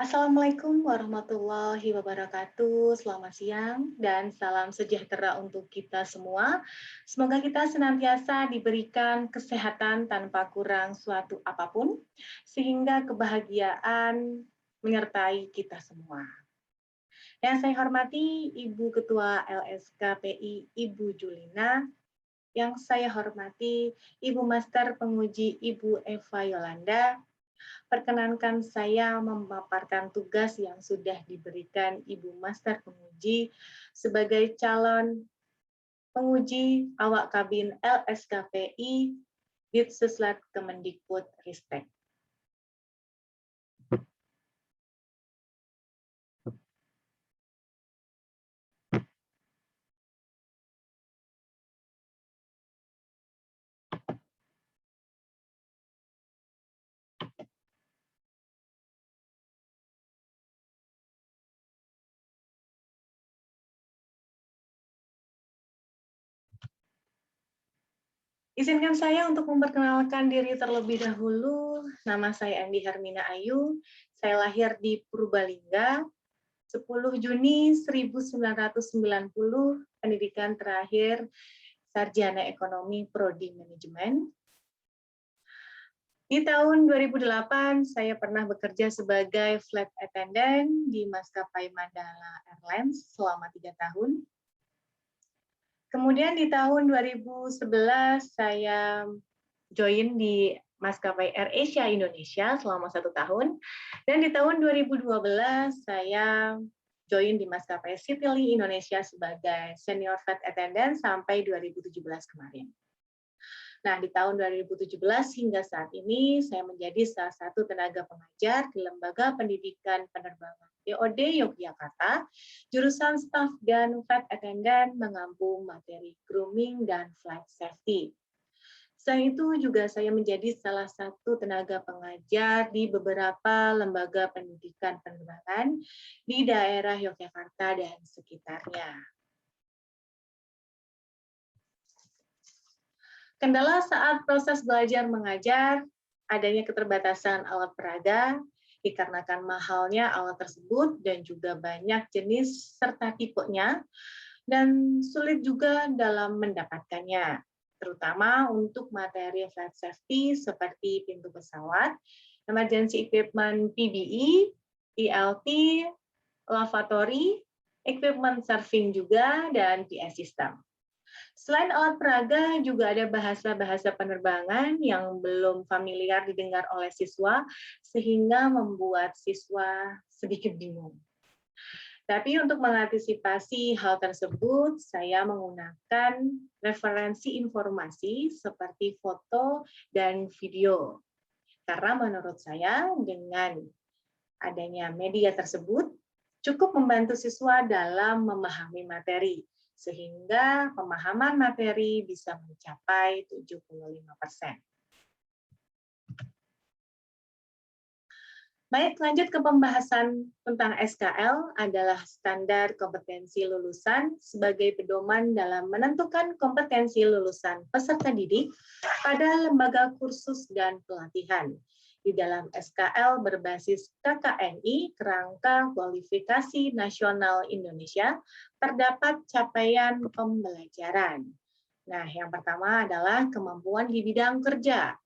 Assalamualaikum warahmatullahi wabarakatuh. Selamat siang dan salam sejahtera untuk kita semua. Semoga kita senantiasa diberikan kesehatan tanpa kurang suatu apapun, sehingga kebahagiaan menyertai kita semua. Yang saya hormati Ibu Ketua LSKPI Ibu Julina, yang saya hormati Ibu Master Penguji Ibu Eva Yolanda. Perkenankan saya memaparkan tugas yang sudah diberikan Ibu Master Penguji sebagai calon penguji awak kabin LSKPI Ditsuslat Kemendikbud Ristek. Izinkan saya untuk memperkenalkan diri terlebih dahulu. Nama saya Andi Hermina Ayu. Saya lahir di Purbalingga, 10 Juni 1990, pendidikan terakhir Sarjana Ekonomi Prodi Manajemen. Di tahun 2008, saya pernah bekerja sebagai flight attendant di maskapai Mandala Airlines selama 3 tahun. Kemudian di tahun 2011, saya join di maskapai AirAsia Indonesia selama 1 tahun. Dan di tahun 2012, saya join di maskapai Citylink Indonesia sebagai senior flight attendant sampai 2017 kemarin. Nah, di tahun 2017 hingga saat ini, saya menjadi salah satu tenaga pengajar di Lembaga Pendidikan Penerbangan DOD Yogyakarta, jurusan Staff dan Flight Attendant mengampu materi grooming dan flight safety. Selain itu juga saya menjadi salah satu tenaga pengajar di beberapa lembaga pendidikan penerbangan di daerah Yogyakarta dan sekitarnya. Kendala saat proses belajar mengajar, adanya keterbatasan alat peraga, dikarenakan mahalnya alat tersebut dan juga banyak jenis serta tipenya, dan sulit juga dalam mendapatkannya, terutama untuk materi flight safety seperti pintu pesawat, emergency equipment PBE, ELT, lavatory, equipment surfing juga, dan PS system. Selain alat peraga, juga ada bahasa-bahasa penerbangan yang belum familiar didengar oleh siswa, sehingga membuat siswa sedikit bingung. Tapi untuk mengantisipasi hal tersebut, saya menggunakan referensi informasi seperti foto dan video. Karena menurut saya, dengan adanya media tersebut, cukup membantu siswa dalam memahami materi, sehingga pemahaman materi bisa mencapai 75%. Baik, lanjut ke pembahasan tentang SKL adalah standar kompetensi lulusan sebagai pedoman dalam menentukan kompetensi lulusan peserta didik pada lembaga kursus dan pelatihan. Di dalam SKL berbasis KKNI, Kerangka Kualifikasi Nasional Indonesia, terdapat capaian pembelajaran. Nah, yang pertama adalah kemampuan di bidang kerja,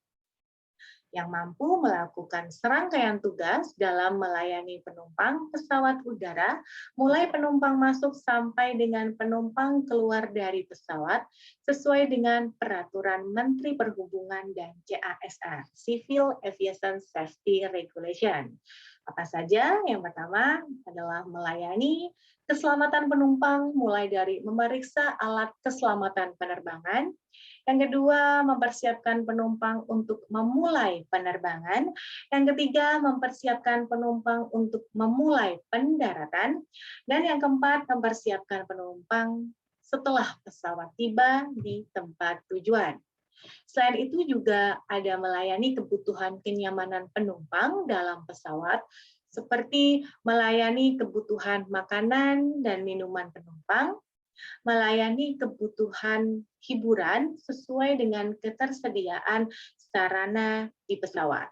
yang mampu melakukan serangkaian tugas dalam melayani penumpang pesawat udara, mulai penumpang masuk sampai dengan penumpang keluar dari pesawat, sesuai dengan Peraturan Menteri Perhubungan dan CASR, Civil Aviation Safety Regulation. Apa saja? Yang pertama adalah melayani keselamatan penumpang, mulai dari memeriksa alat keselamatan penerbangan. Yang kedua, mempersiapkan penumpang untuk memulai penerbangan. Yang ketiga, mempersiapkan penumpang untuk memulai pendaratan. Dan yang keempat, mempersiapkan penumpang setelah pesawat tiba di tempat tujuan. Selain itu juga ada melayani kebutuhan kenyamanan penumpang dalam pesawat, seperti melayani kebutuhan makanan dan minuman penumpang, melayani kebutuhan hiburan sesuai dengan ketersediaan sarana di pesawat.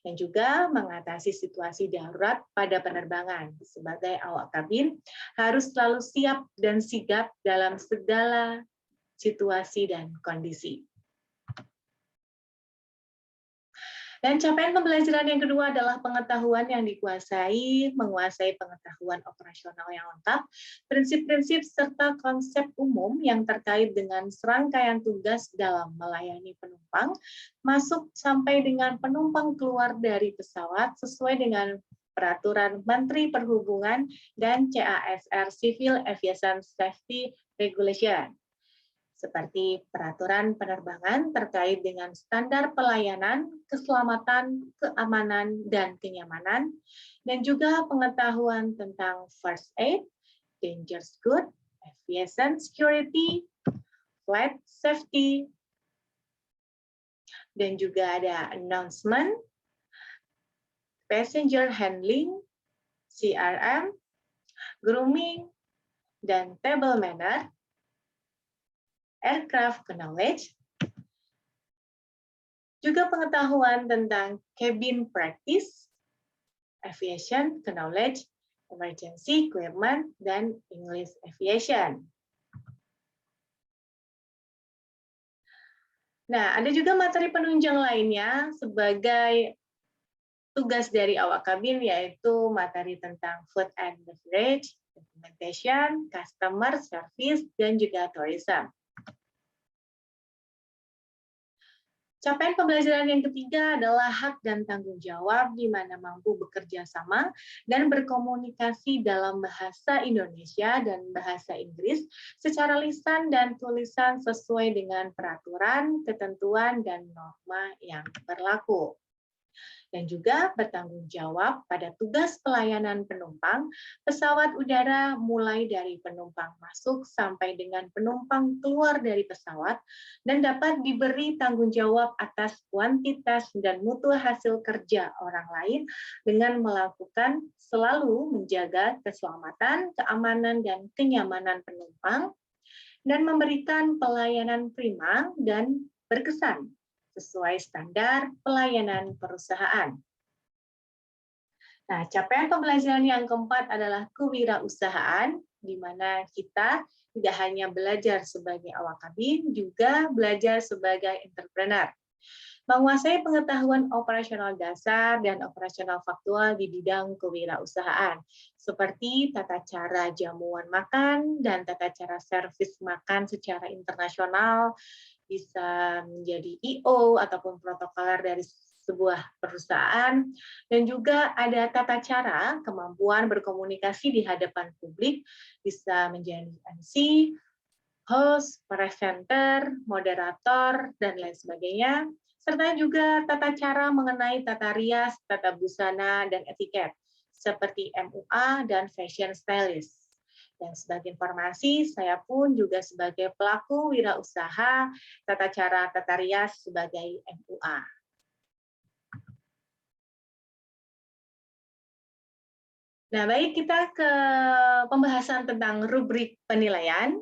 dan juga mengatasi situasi darurat pada penerbangan. Sebagai awak kabin, harus selalu siap dan sigap dalam segala situasi dan kondisi. Dan capaian pembelajaran yang kedua adalah pengetahuan yang dikuasai, menguasai pengetahuan operasional yang lengkap, prinsip-prinsip serta konsep umum yang terkait dengan serangkaian tugas dalam melayani penumpang, masuk sampai dengan penumpang keluar dari pesawat sesuai dengan Peraturan Menteri Perhubungan dan CASR Civil Aviation Safety Regulation, seperti peraturan penerbangan terkait dengan standar pelayanan, keselamatan, keamanan, dan kenyamanan, dan juga pengetahuan tentang first aid, dangerous good, aviation security, flight safety, dan juga ada announcement, passenger handling, CRM, grooming, dan table manner, aircraft knowledge, juga pengetahuan tentang cabin practice, aviation knowledge, emergency equipment, dan English aviation. Nah, ada juga materi penunjang lainnya sebagai tugas dari awak kabin, yaitu materi tentang food and beverage, documentation, customer service, dan juga tourism. Capaian pembelajaran yang ketiga adalah hak dan tanggung jawab, di mana mampu bekerja sama dan berkomunikasi dalam bahasa Indonesia dan bahasa Inggris secara lisan dan tulisan sesuai dengan peraturan, ketentuan, dan norma yang berlaku. Dan juga bertanggung jawab pada tugas pelayanan penumpang pesawat udara mulai dari penumpang masuk sampai dengan penumpang keluar dari pesawat, dan dapat diberi tanggung jawab atas kuantitas dan mutu hasil kerja orang lain dengan melakukan selalu menjaga keselamatan, keamanan, dan kenyamanan penumpang, dan memberikan pelayanan prima dan berkesan sesuai standar pelayanan perusahaan. Nah, capaian pembelajaran yang keempat adalah kewirausahaan, di mana kita tidak hanya belajar sebagai awak kabin, juga belajar sebagai entrepreneur. Menguasai pengetahuan operasional dasar dan operasional faktual di bidang kewirausahaan, seperti tata cara jamuan makan dan tata cara servis makan secara internasional, bisa menjadi I.O. ataupun protokoler dari sebuah perusahaan, dan juga ada tata cara kemampuan berkomunikasi di hadapan publik, bisa menjadi MC, host, presenter, moderator, dan lain sebagainya, serta juga tata cara mengenai tata rias, tata busana, dan etiket, seperti MUA dan fashion stylist. Dan sebagai informasi, saya pun juga sebagai pelaku wirausaha tata cara tata rias sebagai MUA. Nah, baik, kita ke pembahasan tentang rubrik penilaian.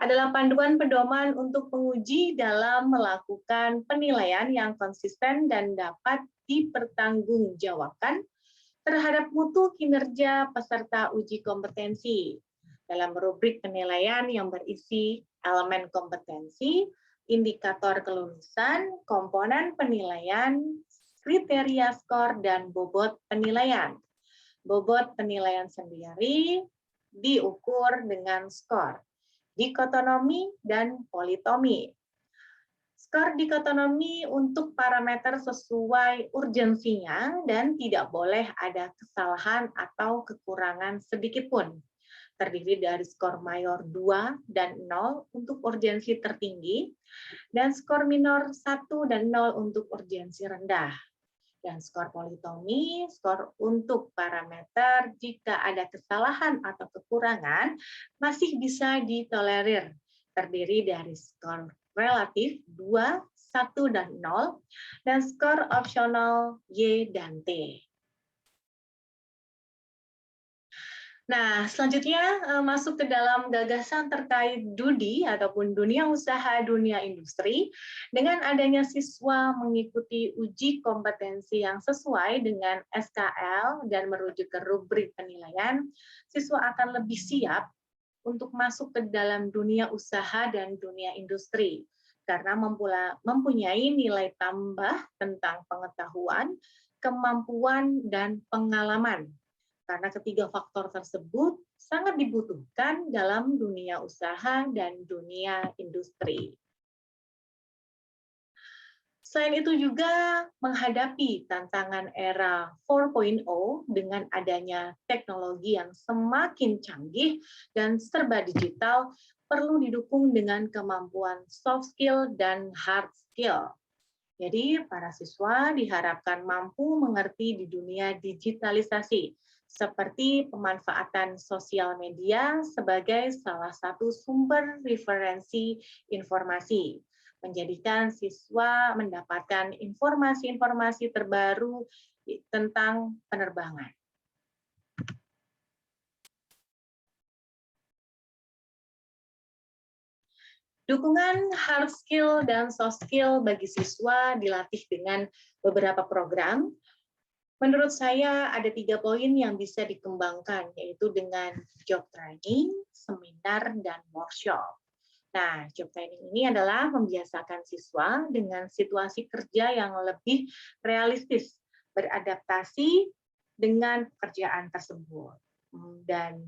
Adalah panduan pedoman untuk penguji dalam melakukan penilaian yang konsisten dan dapat dipertanggungjawabkan terhadap mutu kinerja peserta uji kompetensi. Dalam rubrik penilaian yang berisi elemen kompetensi, indikator kelulusan, komponen penilaian, kriteria skor, dan bobot penilaian. Bobot penilaian sendiri diukur dengan skor, dikotomi, dan politomi. Skor dikotomi untuk parameter sesuai urgensinya dan tidak boleh ada kesalahan atau kekurangan sedikit pun. Terdiri dari skor mayor 2 dan 0 untuk urgensi tertinggi, dan skor minor 1 dan 0 untuk urgensi rendah. Dan skor politomi, skor untuk parameter jika ada kesalahan atau kekurangan, masih bisa ditolerir. Terdiri dari skor relatif 2, 1, dan 0, dan skor opsional Y dan T. Nah, selanjutnya masuk ke dalam gagasan terkait DUDI ataupun dunia usaha, dunia industri. Dengan adanya siswa mengikuti uji kompetensi yang sesuai dengan SKL dan merujuk ke rubrik penilaian, siswa akan lebih siap untuk masuk ke dalam dunia usaha dan dunia industri karena mempunyai nilai tambah tentang pengetahuan, kemampuan, dan pengalaman karena ketiga faktor tersebut sangat dibutuhkan dalam dunia usaha dan dunia industri. Selain itu juga menghadapi tantangan era 4.0 dengan adanya teknologi yang semakin canggih dan serba digital, perlu didukung dengan kemampuan soft skill dan hard skill. Jadi, para siswa diharapkan mampu mengerti di dunia digitalisasi, seperti pemanfaatan sosial media sebagai salah satu sumber referensi informasi, menjadikan siswa mendapatkan informasi-informasi terbaru tentang penerbangan. Dukungan hard skill dan soft skill bagi siswa dilatih dengan beberapa program. Menurut saya ada 3 poin yang bisa dikembangkan, yaitu dengan job training, seminar, dan workshop. Nah, job training ini adalah membiasakan siswa dengan situasi kerja yang lebih realistis, beradaptasi dengan pekerjaan tersebut. Dan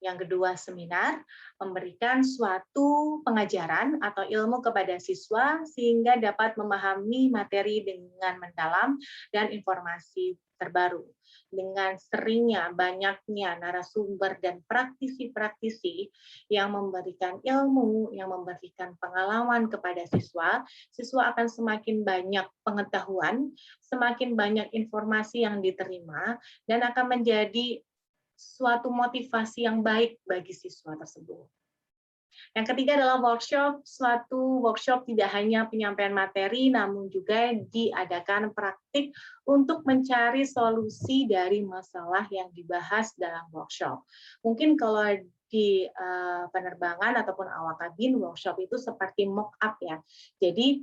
yang kedua, seminar, memberikan suatu pengajaran atau ilmu kepada siswa sehingga dapat memahami materi dengan mendalam dan informasi terbaru. Dengan seringnya banyaknya narasumber dan praktisi-praktisi yang memberikan ilmu, yang memberikan pengalaman kepada siswa, siswa akan semakin banyak pengetahuan, semakin banyak informasi yang diterima, dan akan menjadi suatu motivasi yang baik bagi siswa tersebut. Yang ketiga adalah workshop. Suatu workshop tidak hanya penyampaian materi, namun juga diadakan praktik untuk mencari solusi dari masalah yang dibahas dalam workshop. Mungkin kalau di penerbangan ataupun awak kabin, workshop itu seperti mock up ya. Jadi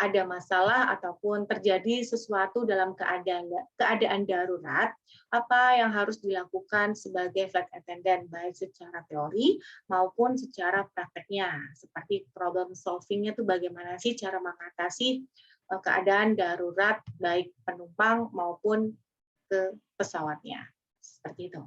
ada masalah ataupun terjadi sesuatu dalam keadaan darurat, apa yang harus dilakukan sebagai flight attendant, baik secara teori maupun secara prakteknya. Seperti problem solving-nya itu bagaimana sih cara mengatasi keadaan darurat baik penumpang maupun ke pesawatnya. Seperti itu.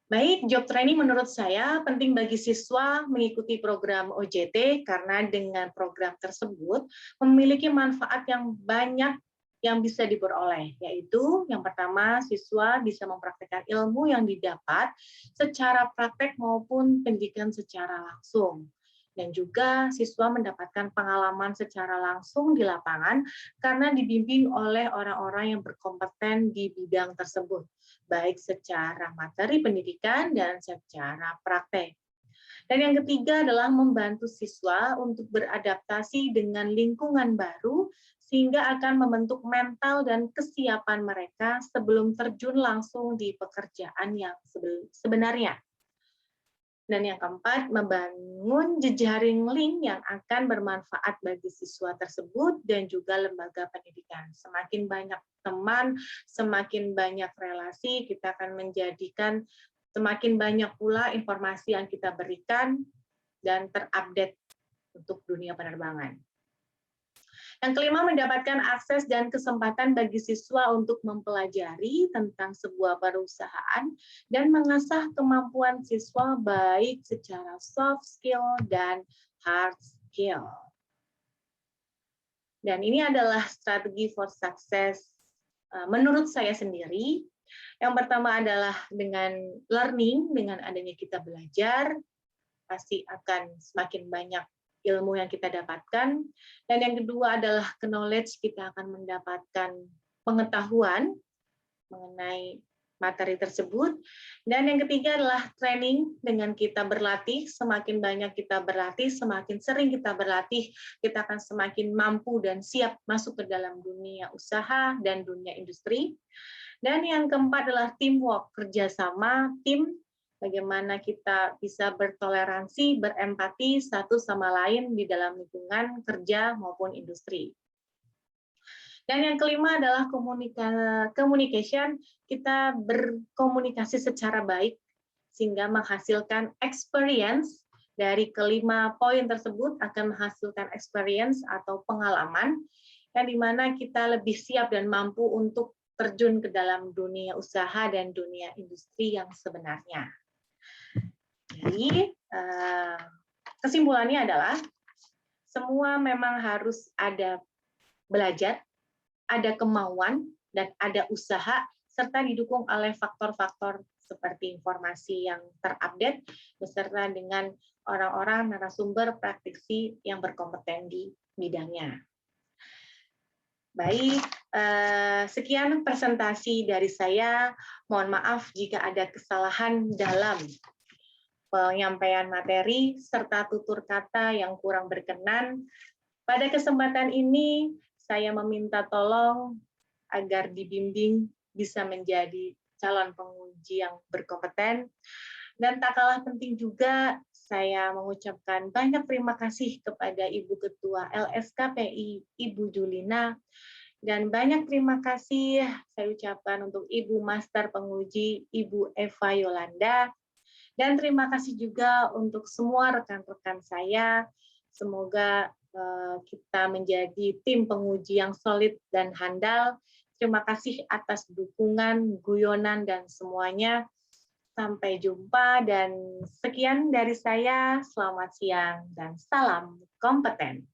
Baik, job training menurut saya penting bagi siswa mengikuti program OJT karena dengan program tersebut memiliki manfaat yang banyak yang bisa diperoleh, yaitu yang pertama siswa bisa mempraktikkan ilmu yang didapat secara praktek maupun pendidikan secara langsung. Dan juga siswa mendapatkan pengalaman secara langsung di lapangan karena dibimbing oleh orang-orang yang berkompeten di bidang tersebut, baik secara materi pendidikan dan secara praktek. Dan yang ketiga adalah membantu siswa untuk beradaptasi dengan lingkungan baru sehingga akan membentuk mental dan kesiapan mereka sebelum terjun langsung di pekerjaan yang sebenarnya. Dan yang keempat, membangun jejaring link yang akan bermanfaat bagi siswa tersebut dan juga lembaga pendidikan. Semakin banyak teman, semakin banyak relasi, kita akan menjadikan semakin banyak pula informasi yang kita berikan dan terupdate untuk dunia penerbangan. Yang kelima, mendapatkan akses dan kesempatan bagi siswa untuk mempelajari tentang sebuah perusahaan dan mengasah kemampuan siswa baik secara soft skill dan hard skill. Dan ini adalah strategi for success menurut saya sendiri. Yang pertama adalah dengan learning, dengan adanya kita belajar, pasti akan semakin banyak ilmu yang kita dapatkan. Dan yang kedua adalah knowledge, kita akan mendapatkan pengetahuan mengenai materi tersebut. Dan yang ketiga adalah training. Dengan kita berlatih, semakin banyak kita berlatih, semakin sering kita berlatih, kita akan semakin mampu dan siap masuk ke dalam dunia usaha dan dunia industri. Dan yang keempat adalah teamwork, kerjasama, tim, bagaimana kita bisa bertoleransi, berempati satu sama lain di dalam lingkungan kerja maupun industri. Dan yang kelima adalah communication, kita berkomunikasi secara baik sehingga menghasilkan experience. Dari kelima poin tersebut akan menghasilkan experience atau pengalaman yang dimana kita lebih siap dan mampu untuk terjun ke dalam dunia usaha dan dunia industri yang sebenarnya. Jadi kesimpulannya adalah semua memang harus ada belajar, ada kemauan, dan ada usaha, serta didukung oleh faktor-faktor seperti informasi yang terupdate, beserta dengan orang-orang narasumber praktisi yang berkompeten di bidangnya. Baik, sekian presentasi dari saya. Mohon maaf jika ada kesalahan dalam penyampaian materi, serta tutur kata yang kurang berkenan. Pada kesempatan ini, saya meminta tolong agar dibimbing bisa menjadi calon penguji yang berkompeten. Dan tak kalah penting juga, saya mengucapkan banyak terima kasih kepada Ibu Ketua LSKPI, Ibu Julina, dan banyak terima kasih saya ucapkan untuk Ibu Master Penguji, Ibu Eva Yolanda, dan terima kasih juga untuk semua rekan-rekan saya. Semoga kita menjadi tim penguji yang solid dan handal. Terima kasih atas dukungan, guyonan, dan semuanya. Sampai jumpa, dan sekian dari saya. Selamat siang dan salam kompeten.